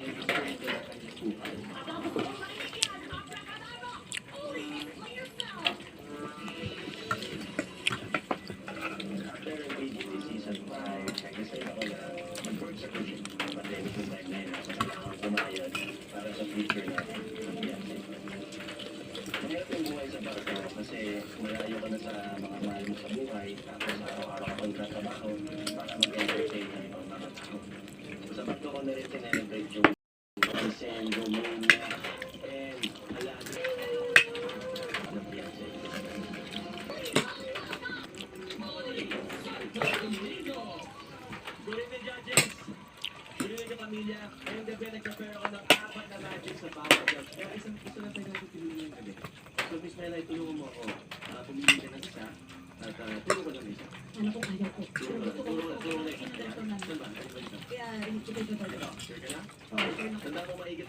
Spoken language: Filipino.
yung espiritu ng kanyang buhay. After AGT Season 5, kasi ako na mag-work sa pandemic ng time na yun. So, kailangan kumayod para sa future natin. Mahirap yung buhay sa barko kasi malayo ka na sa mga mahal mo sa buhay, tapos araw-araw ka pagkatrabaho para mag-entertain ng ibang mga tao. Sa barko ko na rin tinelebrate yung Vincent, Romania, and Alaga. Ng Beyonce. Good evening, judges! Good evening, pamilya! Ngayong gabi, nagka-prepare ako ng 4 na magic sa bawat judge. Kaya isang gusto na tayo natin piliin ngayong gabi. So, Miss Mela, tulungan mo ako. Pumili ka ng isa. At tulungan ko ng isa. Ano ko kaya ko? Tulungan na isa. Saan ba? Kaya, ito ba? Ito, sure ka na? Tanda mo maigit